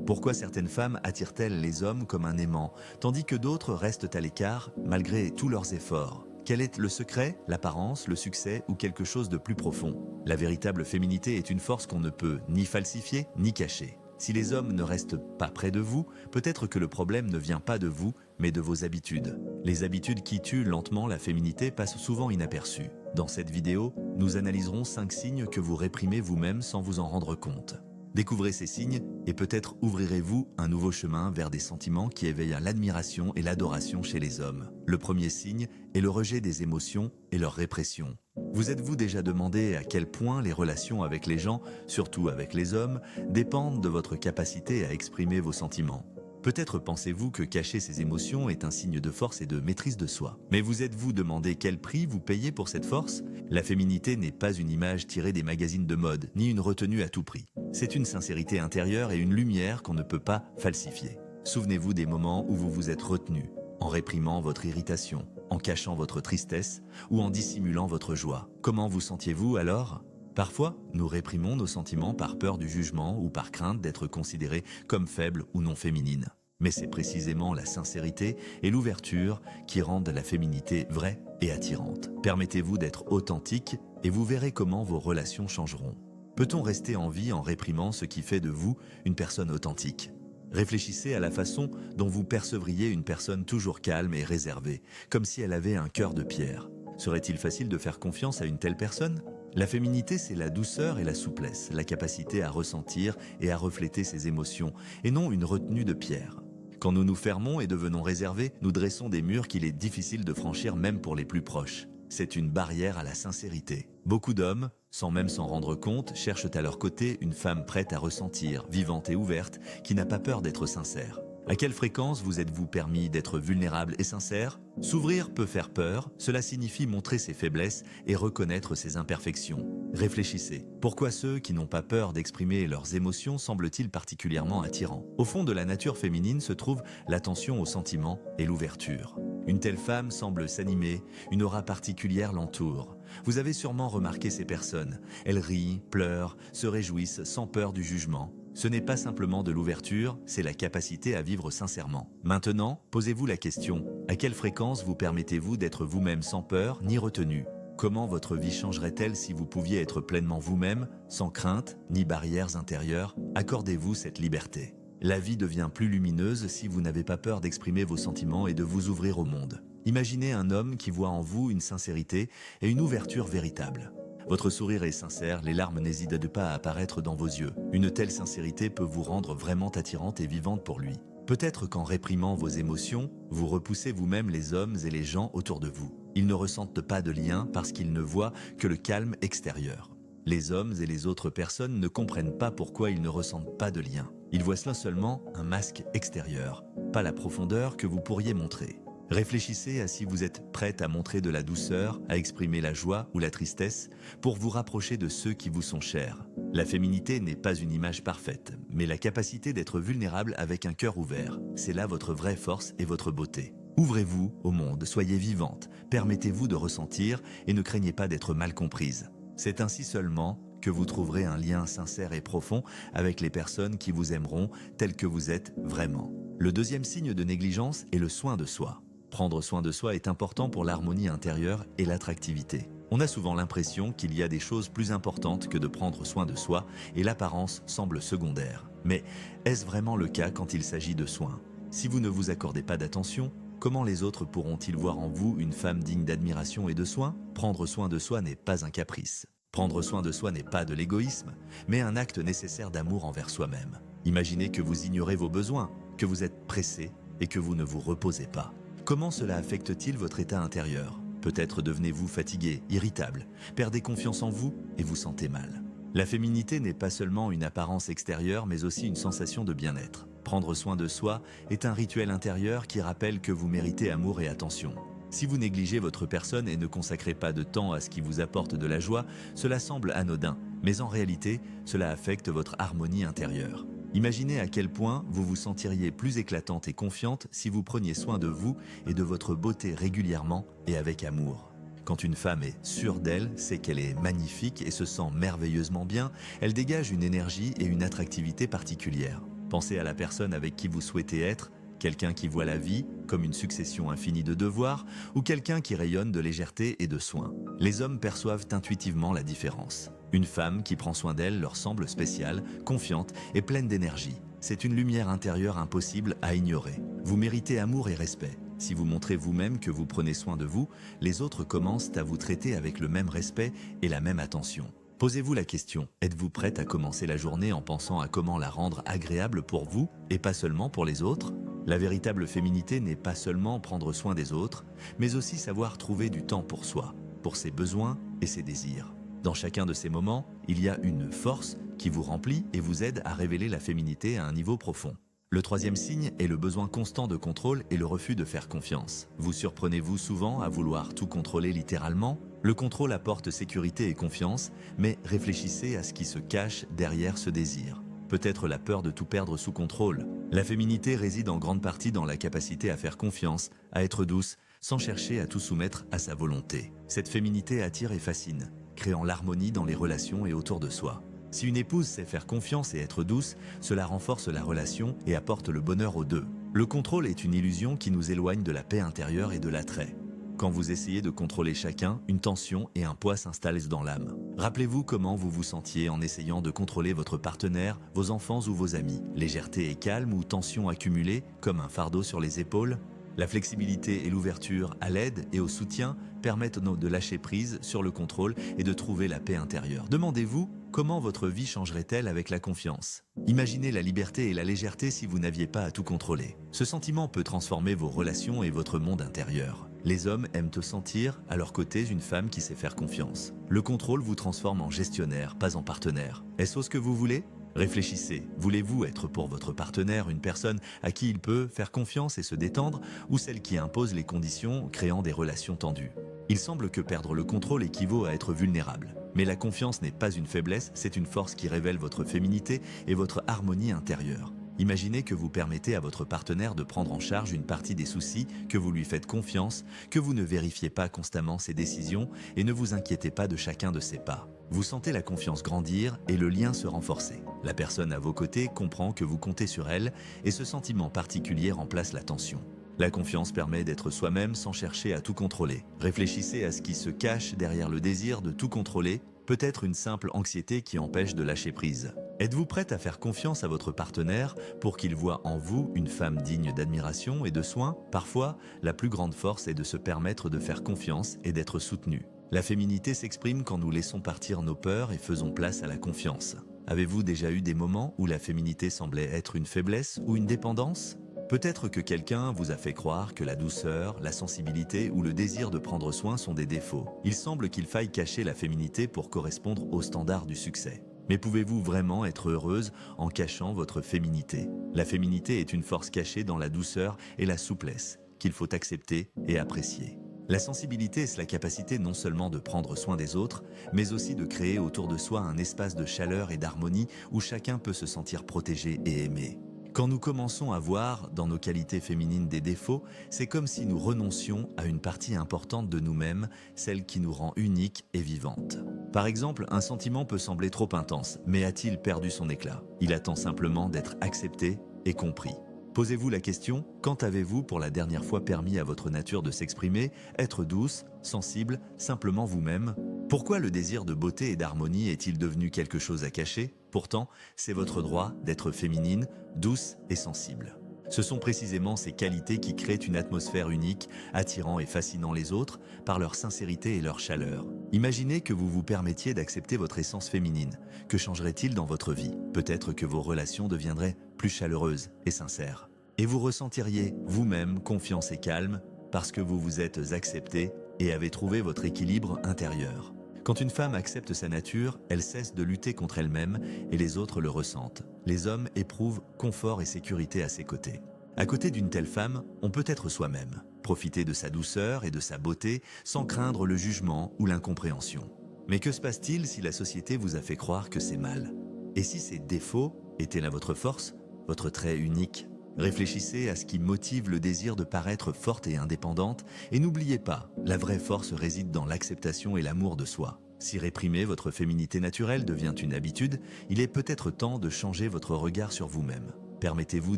Pourquoi certaines femmes attirent-elles les hommes comme un aimant, tandis que d'autres restent à l'écart malgré tous leurs efforts? Quel est le secret, l'apparence, le succès ou quelque chose de plus profond? La véritable féminité est une force qu'on ne peut ni falsifier ni cacher. Si les hommes ne restent pas près de vous, peut-être que le problème ne vient pas de vous, mais de vos habitudes. Les habitudes qui tuent lentement la féminité passent souvent inaperçues. Dans cette vidéo, nous analyserons 5 signes que vous réprimez vous-même sans vous en rendre compte. Découvrez ces signes et peut-être ouvrirez-vous un nouveau chemin vers des sentiments qui éveillent l'admiration et l'adoration chez les hommes. Le premier signe est le rejet des émotions et leur répression. Vous êtes-vous déjà demandé à quel point les relations avec les gens, surtout avec les hommes, dépendent de votre capacité à exprimer vos sentiments? Peut-être pensez-vous que cacher ses émotions est un signe de force et de maîtrise de soi. Mais vous êtes-vous demandé quel prix vous payez pour cette force? La féminité n'est pas une image tirée des magazines de mode, ni une retenue à tout prix. C'est une sincérité intérieure et une lumière qu'on ne peut pas falsifier. Souvenez-vous des moments où vous vous êtes retenu, en réprimant votre irritation, en cachant votre tristesse ou en dissimulant votre joie. Comment vous sentiez-vous alors? Parfois, nous réprimons nos sentiments par peur du jugement ou par crainte d'être considérés comme faibles ou non féminines. Mais c'est précisément la sincérité et l'ouverture qui rendent la féminité vraie et attirante. Permettez-vous d'être authentique et vous verrez comment vos relations changeront. Peut-on rester en vie en réprimant ce qui fait de vous une personne authentique? Réfléchissez à la façon dont vous percevriez une personne toujours calme et réservée, comme si elle avait un cœur de pierre. Serait-il facile de faire confiance à une telle personne? La féminité, c'est la douceur et la souplesse, la capacité à ressentir et à refléter ses émotions, et non une retenue de pierre. Quand nous nous fermons et devenons réservés, nous dressons des murs qu'il est difficile de franchir même pour les plus proches. C'est une barrière à la sincérité. Beaucoup d'hommes, sans même s'en rendre compte, cherchent à leur côté une femme prête à ressentir, vivante et ouverte, qui n'a pas peur d'être sincère. À quelle fréquence vous êtes-vous permis d'être vulnérable et sincère? S'ouvrir peut faire peur, cela signifie montrer ses faiblesses et reconnaître ses imperfections. Réfléchissez. Pourquoi ceux qui n'ont pas peur d'exprimer leurs émotions semblent-ils particulièrement attirants? Au fond de la nature féminine se trouve l'attention aux sentiments et l'ouverture. Une telle femme semble s'animer, une aura particulière l'entoure. Vous avez sûrement remarqué ces personnes. Elles rient, pleurent, se réjouissent sans peur du jugement. Ce n'est pas simplement de l'ouverture, c'est la capacité à vivre sincèrement. Maintenant, posez-vous la question, à quelle fréquence vous permettez-vous d'être vous-même sans peur ni retenue? Comment votre vie changerait-elle si vous pouviez être pleinement vous-même, sans crainte ni barrières intérieures? Accordez-vous cette liberté. La vie devient plus lumineuse si vous n'avez pas peur d'exprimer vos sentiments et de vous ouvrir au monde. Imaginez un homme qui voit en vous une sincérité et une ouverture véritable. Votre sourire est sincère, les larmes n'hésitent pas à apparaître dans vos yeux. Une telle sincérité peut vous rendre vraiment attirante et vivante pour lui. Peut-être qu'en réprimant vos émotions, vous repoussez vous-même les hommes et les gens autour de vous. Ils ne ressentent pas de lien parce qu'ils ne voient que le calme extérieur. Les hommes et les autres personnes ne comprennent pas pourquoi ils ne ressentent pas de lien. Ils voient cela seulement un masque extérieur, pas la profondeur que vous pourriez montrer. Réfléchissez à si vous êtes prête à montrer de la douceur, à exprimer la joie ou la tristesse pour vous rapprocher de ceux qui vous sont chers. La féminité n'est pas une image parfaite, mais la capacité d'être vulnérable avec un cœur ouvert. C'est là votre vraie force et votre beauté. Ouvrez-vous au monde, soyez vivante, permettez-vous de ressentir et ne craignez pas d'être mal comprise. C'est ainsi seulement que vous trouverez un lien sincère et profond avec les personnes qui vous aimeront telles que vous êtes vraiment. Le deuxième signe de négligence est le soin de soi. Prendre soin de soi est important pour l'harmonie intérieure et l'attractivité. On a souvent l'impression qu'il y a des choses plus importantes que de prendre soin de soi et l'apparence semble secondaire. Mais est-ce vraiment le cas quand il s'agit de soins? Si vous ne vous accordez pas d'attention, comment les autres pourront-ils voir en vous une femme digne d'admiration et de soins? Prendre soin de soi n'est pas un caprice. Prendre soin de soi n'est pas de l'égoïsme, mais un acte nécessaire d'amour envers soi-même. Imaginez que vous ignorez vos besoins, que vous êtes pressé et que vous ne vous reposez pas. Comment cela affecte-t-il votre état intérieur? Peut-être devenez-vous fatigué, irritable, perdez confiance en vous et vous sentez mal. La féminité n'est pas seulement une apparence extérieure, mais aussi une sensation de bien-être. Prendre soin de soi est un rituel intérieur qui rappelle que vous méritez amour et attention. Si vous négligez votre personne et ne consacrez pas de temps à ce qui vous apporte de la joie, cela semble anodin, mais en réalité, cela affecte votre harmonie intérieure. Imaginez à quel point vous vous sentiriez plus éclatante et confiante si vous preniez soin de vous et de votre beauté régulièrement et avec amour. Quand une femme est sûre d'elle, sait qu'elle est magnifique et se sent merveilleusement bien, elle dégage une énergie et une attractivité particulières. Pensez à la personne avec qui vous souhaitez être, quelqu'un qui voit la vie comme une succession infinie de devoirs ou quelqu'un qui rayonne de légèreté et de soin. Les hommes perçoivent intuitivement la différence. Une femme qui prend soin d'elle leur semble spéciale, confiante et pleine d'énergie. C'est une lumière intérieure impossible à ignorer. Vous méritez amour et respect. Si vous montrez vous-même que vous prenez soin de vous, les autres commencent à vous traiter avec le même respect et la même attention. Posez-vous la question, êtes-vous prête à commencer la journée en pensant à comment la rendre agréable pour vous et pas seulement pour les autres ? La véritable féminité n'est pas seulement prendre soin des autres, mais aussi savoir trouver du temps pour soi, pour ses besoins et ses désirs. Dans chacun de ces moments, il y a une force qui vous remplit et vous aide à révéler la féminité à un niveau profond. Le troisième signe est le besoin constant de contrôle et le refus de faire confiance. Vous surprenez-vous souvent à vouloir tout contrôler littéralement ? Le contrôle apporte sécurité et confiance, mais réfléchissez à ce qui se cache derrière ce désir. Peut-être la peur de tout perdre sous contrôle. La féminité réside en grande partie dans la capacité à faire confiance, à être douce, sans chercher à tout soumettre à sa volonté. Cette féminité attire et fascine, créant l'harmonie dans les relations et autour de soi. Si une épouse sait faire confiance et être douce, cela renforce la relation et apporte le bonheur aux deux. Le contrôle est une illusion qui nous éloigne de la paix intérieure et de l'attrait. Quand vous essayez de contrôler chacun, une tension et un poids s'installent dans l'âme. Rappelez-vous comment vous vous sentiez en essayant de contrôler votre partenaire, vos enfants ou vos amis. Légèreté et calme ou tension accumulée, comme un fardeau sur les épaules ? La flexibilité et l'ouverture à l'aide et au soutien permettent de lâcher prise sur le contrôle et de trouver la paix intérieure. Demandez-vous, comment votre vie changerait-elle avec la confiance ? Imaginez la liberté et la légèreté si vous n'aviez pas à tout contrôler. Ce sentiment peut transformer vos relations et votre monde intérieur. Les hommes aiment sentir à leur côté une femme qui sait faire confiance. Le contrôle vous transforme en gestionnaire, pas en partenaire. Est-ce ce que vous voulez ? Réfléchissez, voulez-vous être pour votre partenaire une personne à qui il peut faire confiance et se détendre, ou celle qui impose les conditions, créant des relations tendues ? Il semble que perdre le contrôle équivaut à être vulnérable. Mais la confiance n'est pas une faiblesse, c'est une force qui révèle votre féminité et votre harmonie intérieure. Imaginez que vous permettez à votre partenaire de prendre en charge une partie des soucis, que vous lui faites confiance, que vous ne vérifiez pas constamment ses décisions et ne vous inquiétez pas de chacun de ses pas. Vous sentez la confiance grandir et le lien se renforcer. La personne à vos côtés comprend que vous comptez sur elle et ce sentiment particulier remplace la tension. La confiance permet d'être soi-même sans chercher à tout contrôler. Réfléchissez à ce qui se cache derrière le désir de tout contrôler, peut-être une simple anxiété qui empêche de lâcher prise. Êtes-vous prête à faire confiance à votre partenaire pour qu'il voie en vous une femme digne d'admiration et de soins ? Parfois, la plus grande force est de se permettre de faire confiance et d'être soutenu. La féminité s'exprime quand nous laissons partir nos peurs et faisons place à la confiance. Avez-vous déjà eu des moments où la féminité semblait être une faiblesse ou une dépendance ? Peut-être que quelqu'un vous a fait croire que la douceur, la sensibilité ou le désir de prendre soin sont des défauts. Il semble qu'il faille cacher la féminité pour correspondre aux standards du succès. Mais pouvez-vous vraiment être heureuse en cachant votre féminité ? La féminité est une force cachée dans la douceur et la souplesse, qu'il faut accepter et apprécier. La sensibilité est la capacité non seulement de prendre soin des autres, mais aussi de créer autour de soi un espace de chaleur et d'harmonie où chacun peut se sentir protégé et aimé. Quand nous commençons à voir dans nos qualités féminines des défauts, c'est comme si nous renoncions à une partie importante de nous-mêmes, celle qui nous rend uniques et vivantes. Par exemple, un sentiment peut sembler trop intense, mais a-t-il perdu son éclat ? Il attend simplement d'être accepté et compris. Posez-vous la question, quand avez-vous pour la dernière fois permis à votre nature de s'exprimer, être douce, sensible, simplement vous-même ? Pourquoi le désir de beauté et d'harmonie est-il devenu quelque chose à cacher ? Pourtant, c'est votre droit d'être féminine, douce et sensible. Ce sont précisément ces qualités qui créent une atmosphère unique, attirant et fascinant les autres par leur sincérité et leur chaleur. Imaginez que vous vous permettiez d'accepter votre essence féminine. Que changerait-il dans votre vie ? Peut-être que vos relations deviendraient plus chaleureuses et sincères. Et vous ressentiriez vous-même confiance et calme parce que vous vous êtes accepté et avez trouvé votre équilibre intérieur. Quand une femme accepte sa nature, elle cesse de lutter contre elle-même et les autres le ressentent. Les hommes éprouvent confort et sécurité à ses côtés. À côté d'une telle femme, on peut être soi-même, profiter de sa douceur et de sa beauté sans craindre le jugement ou l'incompréhension. Mais que se passe-t-il si la société vous a fait croire que c'est mal ? Et si ces défauts étaient là votre force, votre trait unique ? Réfléchissez à ce qui motive le désir de paraître forte et indépendante et n'oubliez pas, la vraie force réside dans l'acceptation et l'amour de soi. Si réprimer votre féminité naturelle devient une habitude, il est peut-être temps de changer votre regard sur vous-même. Permettez-vous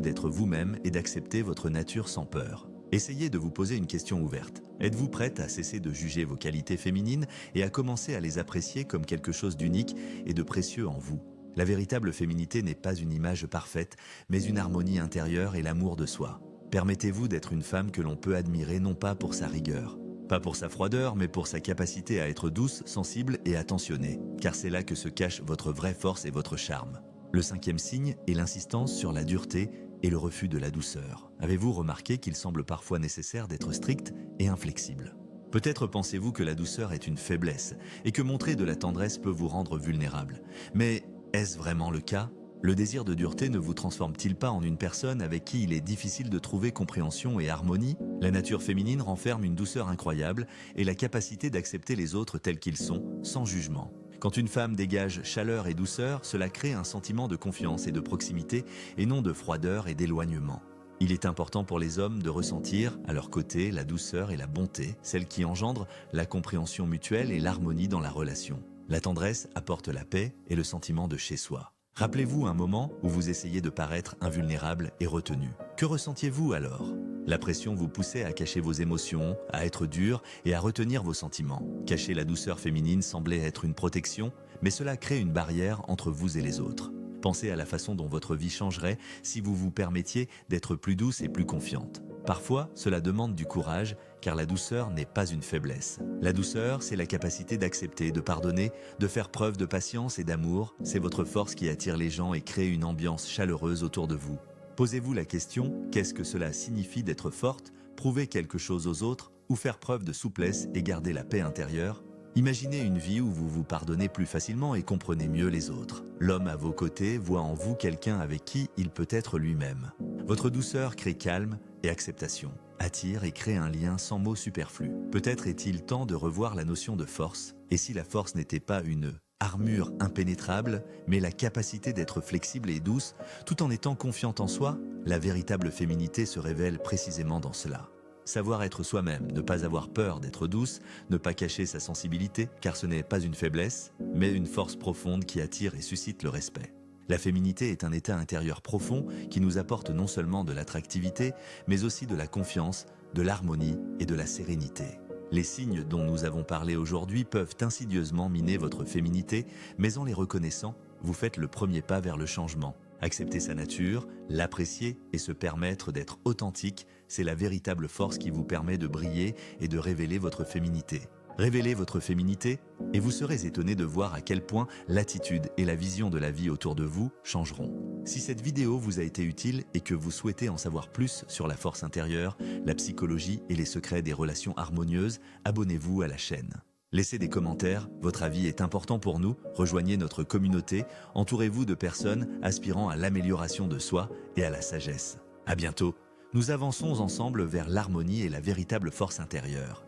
d'être vous-même et d'accepter votre nature sans peur. Essayez de vous poser une question ouverte. Êtes-vous prête à cesser de juger vos qualités féminines et à commencer à les apprécier comme quelque chose d'unique et de précieux en vous? La véritable féminité n'est pas une image parfaite, mais une harmonie intérieure et l'amour de soi. Permettez-vous d'être une femme que l'on peut admirer non pas pour sa rigueur, pas pour sa froideur, mais pour sa capacité à être douce, sensible et attentionnée, car c'est là que se cache votre vraie force et votre charme. Le 5e signe est l'insistance sur la dureté et le refus de la douceur. Avez-vous remarqué qu'il semble parfois nécessaire d'être strict et inflexible? Peut-être pensez-vous que la douceur est une faiblesse et que montrer de la tendresse peut vous rendre vulnérable. Mais est-ce vraiment le cas? Le désir de dureté ne vous transforme-t-il pas en une personne avec qui il est difficile de trouver compréhension et harmonie? La nature féminine renferme une douceur incroyable et la capacité d'accepter les autres tels qu'ils sont, sans jugement. Quand une femme dégage chaleur et douceur, cela crée un sentiment de confiance et de proximité et non de froideur et d'éloignement. Il est important pour les hommes de ressentir, à leur côté, la douceur et la bonté, celle qui engendre la compréhension mutuelle et l'harmonie dans la relation. La tendresse apporte la paix et le sentiment de chez soi. Rappelez-vous un moment où vous essayez de paraître invulnérable et retenu. Que ressentiez-vous alors? La pression vous poussait à cacher vos émotions, à être dur et à retenir vos sentiments. Cacher la douceur féminine semblait être une protection, mais cela crée une barrière entre vous et les autres. Pensez à la façon dont votre vie changerait si vous vous permettiez d'être plus douce et plus confiante. Parfois, cela demande du courage, car la douceur n'est pas une faiblesse. La douceur, c'est la capacité d'accepter, de pardonner, de faire preuve de patience et d'amour. C'est votre force qui attire les gens et crée une ambiance chaleureuse autour de vous. Posez-vous la question, qu'est-ce que cela signifie d'être forte, prouver quelque chose aux autres, ou faire preuve de souplesse et garder la paix intérieure? Imaginez une vie où vous vous pardonnez plus facilement et comprenez mieux les autres. L'homme à vos côtés voit en vous quelqu'un avec qui il peut être lui-même. Votre douceur crée calme et acceptation, attire et crée un lien sans mots superflus. Peut-être est-il temps de revoir la notion de force, et si la force n'était pas une armure impénétrable, mais la capacité d'être flexible et douce, tout en étant confiante en soi, la véritable féminité se révèle précisément dans cela. Savoir être soi-même, ne pas avoir peur d'être douce, ne pas cacher sa sensibilité, car ce n'est pas une faiblesse, mais une force profonde qui attire et suscite le respect. La féminité est un état intérieur profond qui nous apporte non seulement de l'attractivité, mais aussi de la confiance, de l'harmonie et de la sérénité. Les signes dont nous avons parlé aujourd'hui peuvent insidieusement miner votre féminité, mais en les reconnaissant, vous faites le premier pas vers le changement. Accepter sa nature, l'apprécier et se permettre d'être authentique, c'est la véritable force qui vous permet de briller et de révéler votre féminité. Révélez votre féminité et vous serez étonné de voir à quel point l'attitude et la vision de la vie autour de vous changeront. Si cette vidéo vous a été utile et que vous souhaitez en savoir plus sur la force intérieure, la psychologie et les secrets des relations harmonieuses, abonnez-vous à la chaîne. Laissez des commentaires, votre avis est important pour nous, rejoignez notre communauté, entourez-vous de personnes aspirant à l'amélioration de soi et à la sagesse. À bientôt, nous avançons ensemble vers l'harmonie et la véritable force intérieure.